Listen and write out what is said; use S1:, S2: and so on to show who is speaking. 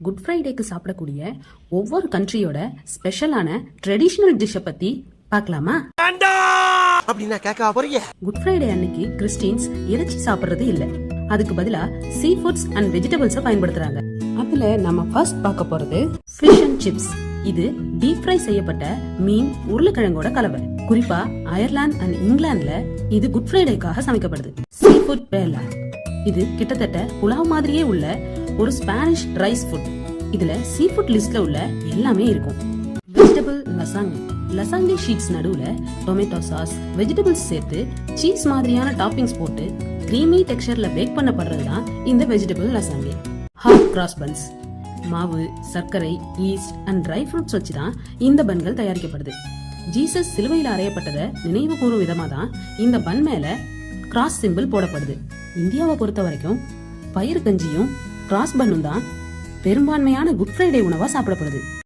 S1: Good ஃப்ரைடேக்கு சாப்பிடக்கூடிய ஒவ்வொரு கண்ட்ரியோட ஸ்பெஷலான ட்ரெடிஷனல் டிஷ்ஷை பத்தி பார்க்கலாமா?
S2: அப்படினா கேட்க போறீங்க.
S1: குட் ஃப்ரைடே அன்னைக்கு கிறிஸ்டியன்ஸ் இறைச்சி சாப்பிடுறது இல்ல, அதுக்கு பதிலா சீ ஃபுட்ஸ் அண்ட் வெஜிடபிள்ஸை பயன்படுத்துறாங்க. அதுல நம்ம ஃபர்ஸ்ட் பார்க்க போறது ஃபிஷ் அண்ட் சிப்ஸ். இது டீப் ஃப்ரை செய்யப்பட்ட மீன் உருளைக்கிழங்கோட கலவை. குறிப்பா அயர்லாந்து அண்ட் இங்கிலாந்துல இது குட் ஃப்ரைடேக்காக சமைக்கப்படுது. சீ ஃபுட் பேலா, இது கிட்டத்தட்ட புலாவ் மாதிரியே உள்ள ஒரு ஸ்பானிஷ் ரைஸ் ஃபுட். இதுல சீ ஃபுட் லிஸ்ட்ல உள்ள எல்லாமே இருக்கும். வெஜிடபிள் லசாங்கே, லசாங்கே ஷீட்ஸ் நடுவுல டொமேட்டோ சாஸ், வெஜிடபிள்ஸ் சேர்த்து சீஸ் மாதிரியான டாப்பிங்ஸ் போட்டு கிரீமி டெக்ஸ்சர்ல பேக் பண்ணப்படுறதுதான் இந்த வெஜிடபிள் லசாங்கே. ஹாட் கிராஸ் பன்ஸ், மாவு, சர்க்கரை, ஈஸ்ட் அண்ட் ட்ரை ஃப்ரூட்ஸ் வச்சுதான் இந்த பன்கள் தயாரிக்கப்படுது. ஜீசஸ் சிலுவையில் அறையப்பட்டதை நினைவு கூறும் விதமா தான் இந்த பன் மேல கிராஸ் சிம்பிள் போடப்படுது. இந்தியாவை பொறுத்த வரைக்கும் பயிறு கஞ்சியும் கிராஸ் பன்னும் தான் பெரும்பான்மையான குட் ஃப்ரைடே உணவா சாப்பிடப்படுது.